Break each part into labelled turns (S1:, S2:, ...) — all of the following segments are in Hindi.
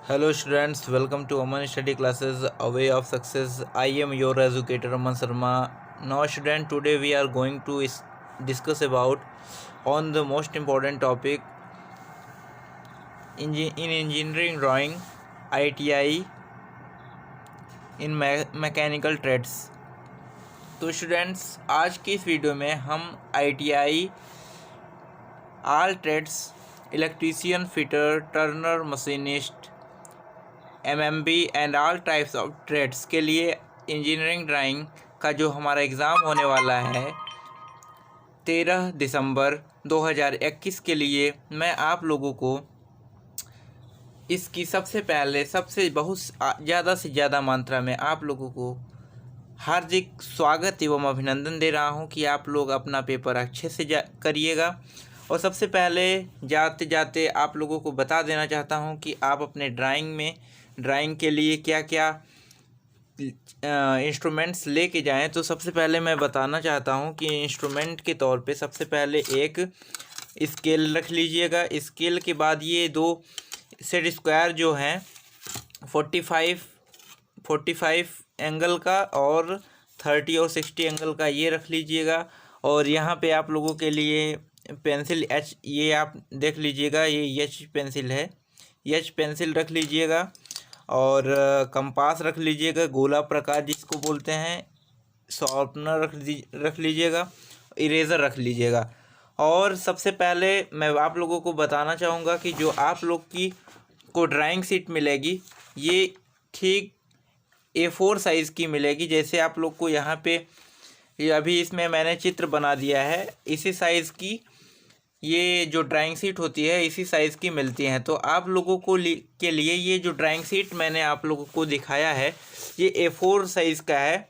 S1: Hello students, welcome to Aman Study Classes, A Way of Success. I am your educator Aman Sharma. Now student, today we are going to discuss about on the most important topic in engineering drawing, ITI in mechanical trades. तो स्टूडेंट्स, आज की इस वीडियो में हम ITI all trades, electrician, fitter, turner, machinist, MMB and all types of trades के लिए इंजीनियरिंग ड्राइंग का जो हमारा एग्ज़ाम होने वाला है 13 दिसंबर 2021 के लिए मैं आप लोगों को इसकी सबसे बहुत ज़्यादा से ज़्यादा मात्रा में आप लोगों को हार्दिक स्वागत एवं अभिनंदन दे रहा हूं कि आप लोग अपना पेपर अच्छे से करिएगा। और सबसे पहले जाते जाते आप लोगों को बता देना चाहता हूं कि आप अपने ड्राइंग के लिए क्या क्या इंस्ट्रूमेंट्स लेके जाएं। तो सबसे पहले मैं बताना चाहता हूं कि इंस्ट्रूमेंट के तौर पे सबसे पहले एक स्केल रख लीजिएगा। स्केल के बाद ये दो सेट स्क्वायर जो हैं 45 एंगल का और 30 और 60 एंगल का ये रख लीजिएगा। और यहाँ पे आप लोगों के लिए पेंसिल एच, ये आप देख लीजिएगा, ये एच पेंसिल है, एच पेंसिल रख लीजिएगा। और कंपास रख लीजिएगा, गोला प्रकार जिसको बोलते हैं, शॉर्पनर रख लीजिएगा, इरेज़र रख लीजिएगा। और सबसे पहले मैं आप लोगों को बताना चाहूँगा कि जो आप लोग की को ड्राइंग शीट मिलेगी ये ठीक A4 साइज़ की मिलेगी। जैसे आप लोग को यहाँ पे ये अभी इसमें मैंने चित्र बना दिया है, इसी साइज़ की ये जो ड्राइंग शीट होती है इसी साइज़ की मिलती हैं। तो आप लोगों को के लिए ये जो ड्राइंग शीट मैंने आप लोगों को दिखाया है ये A4 साइज़ का है।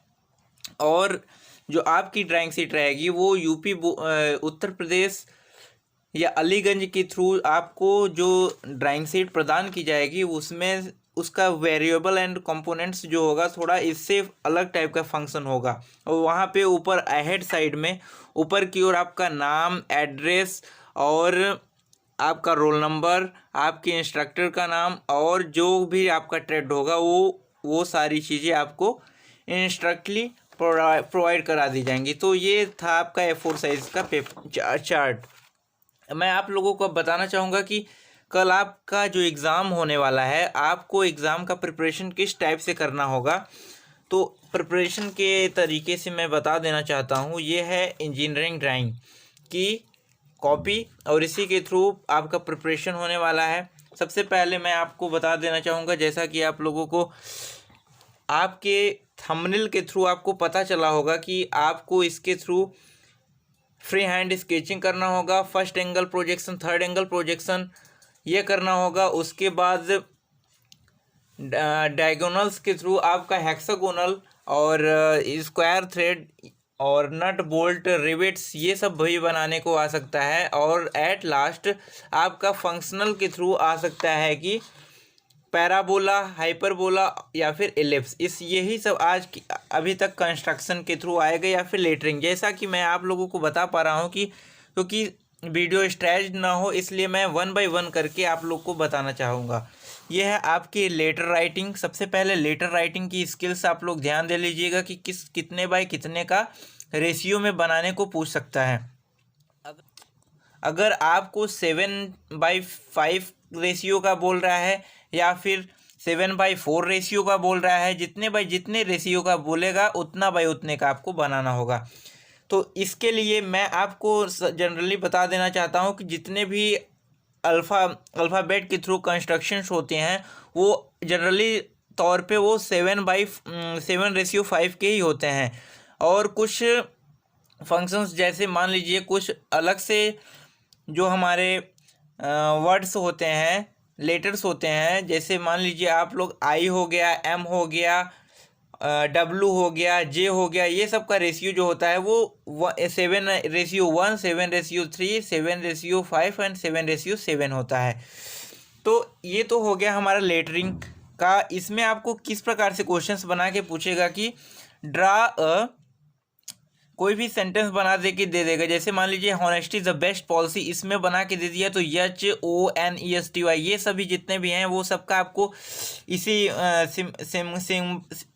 S1: और जो आपकी ड्राइंग शीट रहेगी वो यूपी उत्तर प्रदेश या अलीगंज के थ्रू आपको जो ड्राइंग शीट प्रदान की जाएगी उसमें उसका वेरिएबल एंड कंपोनेंट्स जो होगा थोड़ा इससे अलग टाइप का फंक्शन होगा। और वहाँ पे ऊपर अहेड साइड में ऊपर की ओर आपका नाम, एड्रेस और आपका रोल नंबर, आपके इंस्ट्रक्टर का नाम और जो भी आपका ट्रेड होगा वो सारी चीज़ें आपको इंस्ट्रक्टली प्रोवाइड करा दी जाएंगी। तो ये था आपका A4 साइज़ का पेपर चार्ट। मैं आप लोगों को बताना चाहूँगा कि कल आपका जो एग्ज़ाम होने वाला है आपको एग्ज़ाम का प्रिपरेशन किस टाइप से करना होगा। तो प्रिपरेशन के तरीके से मैं बता देना चाहता हूँ, ये है इंजीनियरिंग ड्राइंग की कॉपी और इसी के थ्रू आपका प्रिपरेशन होने वाला है। सबसे पहले मैं आपको बता देना चाहूँगा, जैसा कि आप लोगों को आपके थंबनेल के थ्रू आपको पता चला होगा कि आपको इसके थ्रू फ्री हैंड स्केचिंग करना होगा, first angle projection, third angle projection ये करना होगा। उसके बाद डायगोनल्स के थ्रू आपका हेक्सागोनल और स्क्वायर थ्रेड और नट बोल्ट रिवेट्स ये सब भी बनाने को आ सकता है। और एट लास्ट आपका फंक्शनल के थ्रू आ सकता है कि पैराबोला, हाइपरबोला या फिर एलिप्स, यही सब अभी तक कंस्ट्रक्शन के थ्रू आएगा या फिर लेटरिंग। जैसा कि मैं आप लोगों को बता पा रहा हूँ कि क्योंकि वीडियो स्ट्रेच ना हो इसलिए मैं 1 बाय 1 करके आप लोग को बताना चाहूँगा। यह है आपकी लेटर राइटिंग। सबसे पहले लेटर राइटिंग की स्किल्स आप लोग ध्यान दे लीजिएगा कि कितने बाय कितने का रेशियो में बनाने को पूछ सकता है। अगर आपको 7/5 रेशियो का बोल रहा है या फिर 7/4 रेशियो का बोल रहा है, जितने रेशियो का बोलेगा उतना बाय उतने का आपको बनाना होगा। तो इसके लिए मैं आपको जनरली बता देना चाहता हूँ कि जितने भी अल्फ़ाबेट के थ्रू कंस्ट्रक्शंस होते हैं वो जनरली तौर पे वो 7/5 के ही होते हैं। और कुछ फंक्शंस जैसे मान लीजिए कुछ अलग से जो हमारे वर्ड्स होते हैं, लेटर्स होते हैं, जैसे मान लीजिए आप लोग आई हो गया, एम हो गया, डब्लू हो गया, जे हो गया, ये सब का रेशियो जो होता है वो 7/1, 7/3, 7/5 एंड 7/7 होता है। तो ये तो हो गया हमारा लेटरिंग का। इसमें आपको किस प्रकार से क्वेश्चंस बना के पूछेगा कि ड्रा अ कोई भी सेंटेंस बना दे के दे देगा। जैसे मान लीजिए honesty is the best policy, इसमें बना के दे दिया तो HONESTY ये सभी जितने भी हैं वो सबका आपको इसी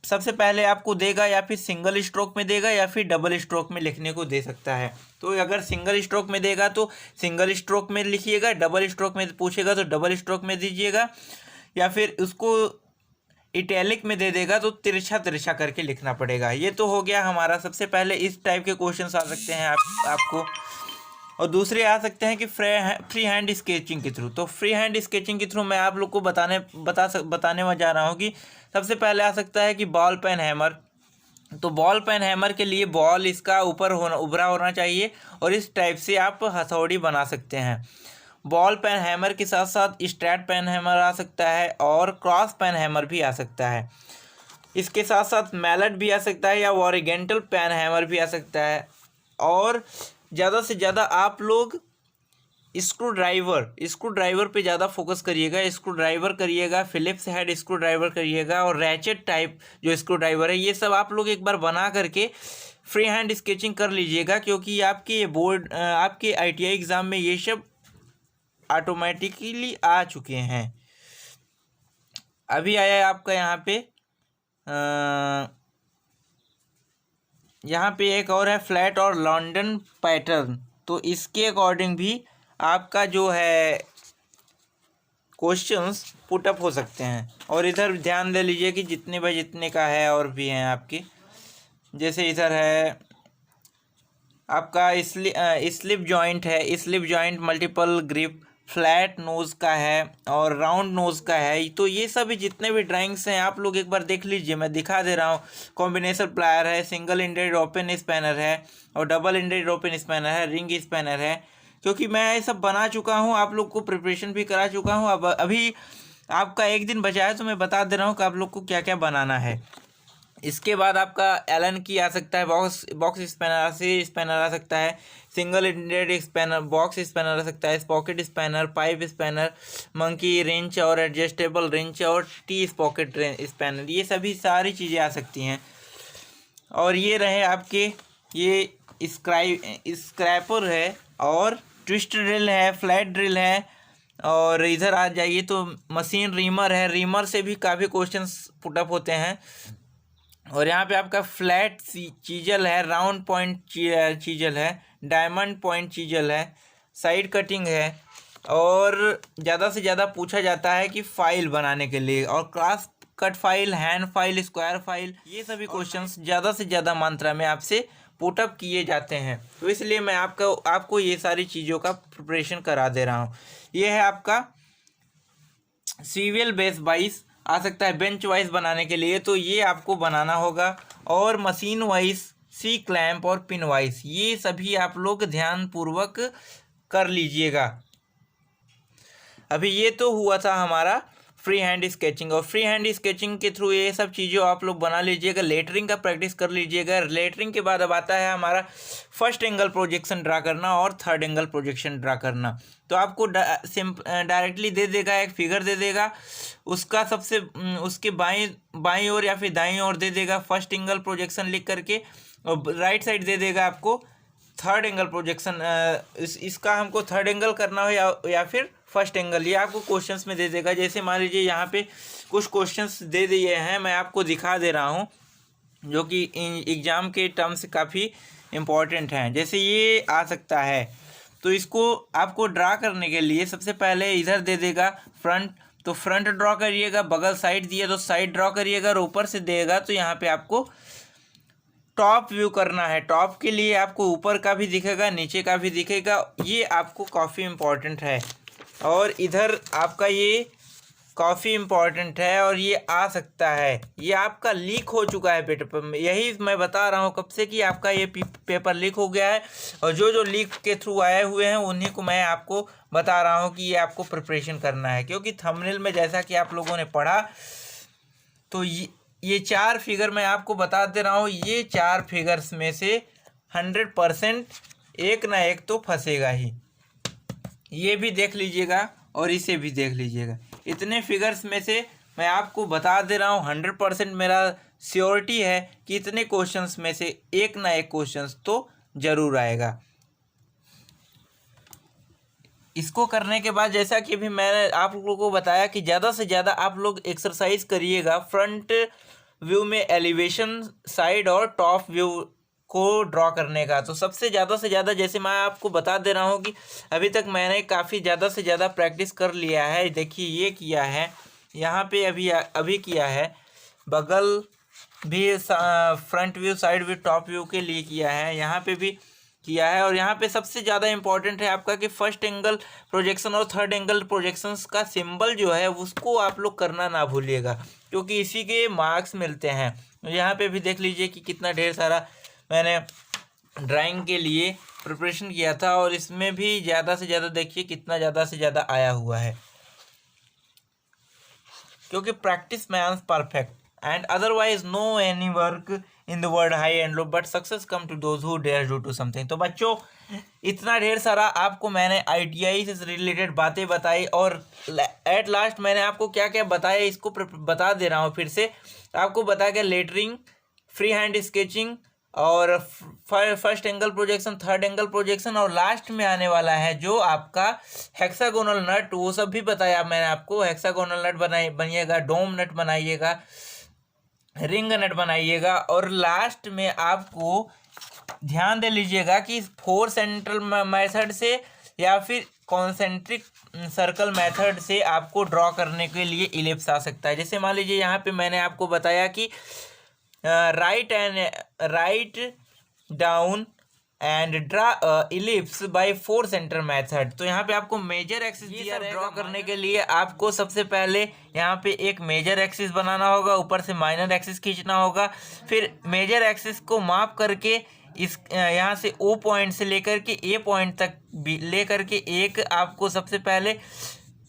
S1: सबसे पहले आपको देगा, या फिर सिंगल स्ट्रोक में देगा या फिर डबल स्ट्रोक में लिखने को दे सकता है। तो अगर सिंगल स्ट्रोक में देगा तो सिंगल स्ट्रोक में लिखिएगा, डबल स्ट्रोक में पूछेगा तो डबल स्ट्रोक में दीजिएगा, या फिर उसको इटैलिक में दे देगा तो तिरछा तिरछा करके लिखना पड़ेगा। ये तो हो गया हमारा। सबसे पहले इस टाइप के क्वेश्चंस आ सकते हैं आपको, और दूसरे आ सकते हैं कि फ्री हैंड स्केचिंग के थ्रू। तो फ्री हैंड स्केचिंग के थ्रू मैं आप लोग को बताने में जा रहा हूँ कि सबसे पहले आ सकता है कि बॉल पेन हैमर। तो बॉल पेन हैमर के लिए बॉल इसका उभरा होना चाहिए, और इस टाइप से आप हथौड़ी बना सकते हैं। बॉल पेन हैमर के साथ साथ स्ट्रैट पेन हैमर आ सकता है, और क्रॉस पेन हैमर भी आ सकता है। इसके साथ साथ मैलेट भी आ सकता है, या ओरिजेंटल पेन हैमर भी आ सकता है। और ज़्यादा से ज़्यादा आप लोग स्क्रू ड्राइवर पे ज़्यादा फोकस करिएगा। स्क्रू ड्राइवर करिएगा, फिलिप्स हेड स्क्रू ड्राइवर करिएगा, और रैचेट टाइप जो स्क्रू ड्राइवर है, ये सब आप लोग एक बार बना करके फ्री हैंड स्केचिंग कर लीजिएगा, क्योंकि आपके आपके ITI एग्ज़ाम में ये सब ऑटोमेटिकली आ चुके हैं। अभी आया है आपका यहाँ पे एक और है फ्लैट और लंडन पैटर्न। तो इसके अकॉर्डिंग भी आपका जो है क्वेश्चंस पुटअप हो सकते हैं। और इधर ध्यान दे लीजिए कि जितने बाय जितने का है, और भी हैं आपके, जैसे इधर है आपका स्लिप जॉइंट है, slip joint multiple grip, flat nose का है और राउंड नोज़ का है। तो ये सभी जितने भी ड्राइंग्स हैं आप लोग एक बार देख लीजिए, मैं दिखा दे रहा हूँ। कॉम्बिनेशन प्लायर है, सिंगल इंडेड ओपन स्पैनर है, और डबल इंडेड ओपन स्पैनर है, रिंग स्पैनर है। क्योंकि मैं ये सब बना चुका हूँ, आप लोग को प्रिपरेशन भी करा चुका हूँ। अब अभी आपका एक दिन बचा है, तो मैं बता दे रहा हूँ कि आप लोग को क्या क्या बनाना है। इसके बाद आपका एलन की आ सकता है, बॉक्स स्पैनर आ सकता है, single ended spanner, box spanner आ सकता है, socket spanner, pipe spanner, monkey wrench और एडजस्टेबल रेंच, और टी स्पॉकेट स्पैनर, ये सभी सारी चीज़ें आ सकती हैं। और ये रहे आपके ये स्क्रैपर है, और ट्विस्ट ड्रिल है, फ्लैट ड्रिल है। और इधर आ जाइए तो मशीन रीमर है, रीमर से भी काफ़ी क्वेश्चंस पुटअप होते हैं। और यहाँ पे आपका फ्लैट चीजल है, राउंड पॉइंट चीजल है, डायमंड पॉइंट चीजल है, साइड कटिंग है। और ज़्यादा से ज़्यादा पूछा जाता है कि फाइल बनाने के लिए, और cross cut file, hand file, square file, ये सभी क्वेश्चंस ज़्यादा से ज़्यादा मात्रा में आपसे पुटअप किए जाते हैं। तो इसलिए मैं आपको ये सारी चीज़ों का प्रिपरेशन करा दे रहा हूँ। ये है आपका सीवियल बेस 22 आ सकता है बेंच वाइज बनाने के लिए, तो ये आपको बनाना होगा। और मशीन वाइज, सी क्लैंप और पिन वाइज, ये सभी आप लोग ध्यान पूर्वक कर लीजिएगा। अभी ये तो हुआ था हमारा फ्री हैंड स्केचिंग, और फ्री हैंड स्केचिंग के थ्रू ये सब चीज़ें आप लोग बना लीजिएगा। लेटरिंग का प्रैक्टिस कर लीजिएगा। लेटरिंग के बाद अब आता है हमारा फर्स्ट एंगल प्रोजेक्शन ड्रा करना और थर्ड एंगल प्रोजेक्शन ड्रा करना। तो आपको डायरेक्टली दे देगा, एक फिगर दे देगा, उसका उसके बाईं ओर या फिर दाईं ओर दे देगा फर्स्ट एंगल प्रोजेक्शन लिख करके, और राइट साइड दे देगा आपको थर्ड एंगल प्रोजेक्शन। इसका हमको थर्ड एंगल करना हो या फिर फर्स्ट एंगल, ये आपको क्वेश्चंस में दे देगा। जैसे मान लीजिए यहाँ पे कुछ क्वेश्चंस दे दिए हैं, मैं आपको दिखा दे रहा हूँ, जो कि एग्ज़ाम के टर्म से काफ़ी इम्पॉर्टेंट हैं। जैसे ये आ सकता है, तो इसको आपको ड्रा करने के लिए सबसे पहले इधर दे देगा फ्रंट, तो फ्रंट ड्रॉ करिएगा। बगल साइड दिया तो साइड ड्रॉ करिएगा, और ऊपर से देगा तो यहाँ पे आपको टॉप व्यू करना है। टॉप के लिए आपको ऊपर का भी दिखेगा, नीचे का भी दिखेगा, ये आपको काफ़ी इम्पॉर्टेंट है। और इधर आपका ये काफ़ी इम्पॉर्टेंट है, और ये आ सकता है, ये आपका लीक हो चुका है पेपर में। यही मैं बता रहा हूँ कब से कि आपका ये पेपर लीक हो गया है, और जो लीक के थ्रू आए हुए हैं उन्हीं को मैं आपको बता रहा हूँ कि ये आपको प्रिपरेशन करना है। क्योंकि थंबनेल में जैसा कि आप लोगों ने पढ़ा, तो ये 4 फिगर मैं आपको बता दे रहा हूँ, ये 4 फिगर्स में से 100% एक ना एक तो फंसेगा ही। ये भी देख लीजिएगा और इसे भी देख लीजिएगा, इतने फिगर्स में से मैं आपको बता दे रहा हूँ 100% मेरा श्योरिटी है कि इतने क्वेश्चंस में से एक ना एक क्वेश्चंस तो ज़रूर आएगा। इसको करने के बाद जैसा कि भी मैंने आप लोगों को बताया कि ज़्यादा से ज़्यादा आप लोग एक्सरसाइज करिएगा फ्रंट व्यू में एलिवेशन, साइड और टॉप व्यू को ड्रॉ करने का। तो सबसे ज़्यादा से ज़्यादा जैसे मैं आपको बता दे रहा हूँ कि अभी तक मैंने काफ़ी ज़्यादा से ज़्यादा प्रैक्टिस कर लिया है। देखिए ये किया है, यहाँ पे अभी किया है, बगल भी front view, side view, top view के लिए किया है, यहाँ पे भी किया है। और यहाँ पे सबसे ज़्यादा इम्पॉर्टेंट है आपका कि फर्स्ट एंगल प्रोजेक्शन और थर्ड एंगल प्रोजेक्शंस का सिंबल जो है उसको आप लोग करना ना भूलिएगा, क्योंकि इसी के मार्क्स मिलते हैं। यहाँ पे भी देख लीजिए कि कितना ढेर सारा मैंने ड्राइंग के लिए प्रिपरेशन किया था, और इसमें भी ज़्यादा से ज़्यादा देखिए कितना ज़्यादा से ज़्यादा आया हुआ है, क्योंकि practice makes perfect and otherwise no any work in the world high and low but success come to those who dare do to something. तो बच्चों इतना ढेर सारा आपको मैंने ITI से रिलेटेड बातें बताई, और एट लास्ट मैंने आपको क्या क्या बताया इसको बता दे रहा हूँ फिर से। आपको बताया गया लेटरिंग, फ्री हैंड स्केचिंग, और first angle projection, third angle projection, और लास्ट में आने वाला है जो आपका हेक्सागोनल नट, वो सब भी बताया मैंने आपको। हेक्सागोनल नट बनिएगा, डोम नट बनाइएगा, रिंग नट बनाइएगा, और लास्ट में आपको ध्यान दे लीजिएगा कि 4 सेंट्रल मेथड से या फिर कॉन्सेंट्रिक सर्कल मेथड से आपको ड्रॉ करने के लिए इलिप्स आ सकता है। जैसे मान लीजिए यहाँ पे मैंने आपको बताया कि write down and draw ellipse by 4 centre method. तो यहाँ पे आपको मेजर एक्सिस दिया ड्रॉ करने के लिए आपको सबसे पहले यहाँ पे एक मेजर एक्सिस बनाना होगा, ऊपर से माइनर एक्सिस खींचना होगा, फिर मेजर एक्सिस को माप करके इस यहाँ से O पॉइंट से लेकर के A पॉइंट तक लेकर के एक आपको सबसे पहले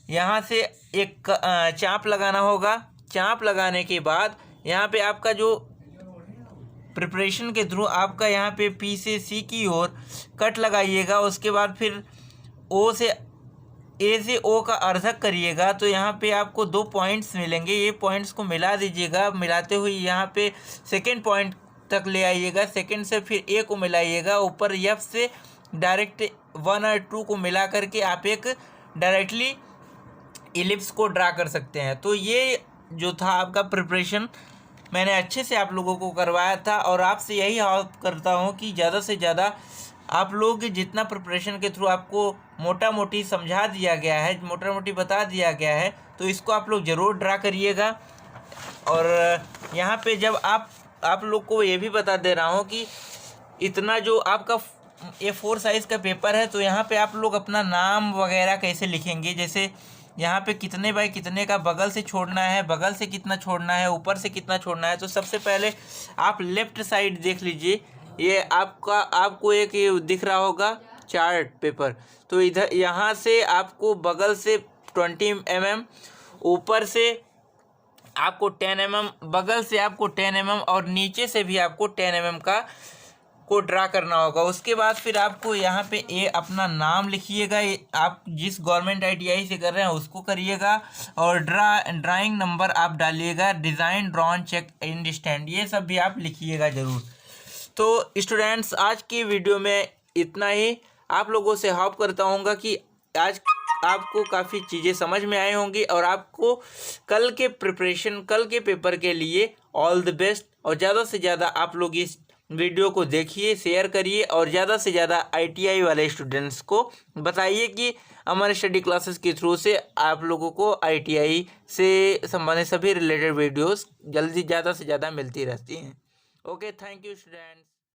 S1: यहाँ से एक चाप लगाना होगा। चाप लगाने के बाद यहाँ पे आपका जो प्रिपरेशन के थ्रू आपका यहाँ पे P से C की ओर कट लगाइएगा। उसके बाद फिर O से A से O का अर्धक करिएगा, तो यहाँ पे आपको 2 पॉइंट्स मिलेंगे। ये पॉइंट्स को मिला दीजिएगा, मिलाते हुए यहाँ पे सेकेंड पॉइंट तक ले आइएगा, सेकेंड से फिर A को मिलाइएगा, ऊपर F से डायरेक्ट 1 और 2 को मिला करके आप एक डायरेक्टली इलिप्स को ड्रा कर सकते हैं। तो ये जो था आपका प्रिपरेशन मैंने अच्छे से आप लोगों को करवाया था, और आपसे यही होप करता हूँ कि ज़्यादा से ज़्यादा आप लोग जितना प्रिपरेशन के थ्रू आपको मोटा मोटी समझा दिया गया है, मोटा मोटी बता दिया गया है, तो इसको आप लोग ज़रूर ड्रा करिएगा। और यहाँ पे जब आप लोग को ये भी बता दे रहा हूँ कि इतना जो आपका A4 साइज़ का पेपर है, तो यहाँ पे आप लोग अपना नाम वगैरह कैसे लिखेंगे, जैसे यहाँ पे कितने बाय कितने का बगल से छोड़ना है, बगल से कितना छोड़ना है, ऊपर से कितना छोड़ना है। तो सबसे पहले आप लेफ़्ट साइड देख लीजिए, ये आपको एक ये दिख रहा होगा चार्ट पेपर, तो इधर यहाँ से आपको बगल से 20 mm, ऊपर से आपको 10 mm, बगल से आपको 10 mm, और नीचे से भी आपको 10 mm का को ड्रा करना होगा। उसके बाद फिर आपको यहाँ पे अपना नाम लिखिएगा, आप जिस गवर्नमेंट ITI से कर रहे हैं उसको करिएगा, और ड्राइंग नंबर आप डालिएगा, design drawn check in stand, ये सब भी आप लिखिएगा ज़रूर। तो स्टूडेंट्स आज की वीडियो में इतना ही। आप लोगों से होप करता हूँ कि आज आपको काफ़ी चीज़ें समझ में आई होंगी, और आपको कल के प्रिपरेशन, कल के पेपर के लिए ऑल द बेस्ट। और ज़्यादा से ज़्यादा आप लोग इस वीडियो को देखिए, शेयर करिए, और ज़्यादा से ज़्यादा ITI वाले स्टूडेंट्स को बताइए कि हमारे स्टडी क्लासेस के थ्रू से आप लोगों को ITI से संबंधित सभी रिलेटेड वीडियोस जल्दी ज़्यादा से ज़्यादा मिलती रहती हैं। Okay, thank you students.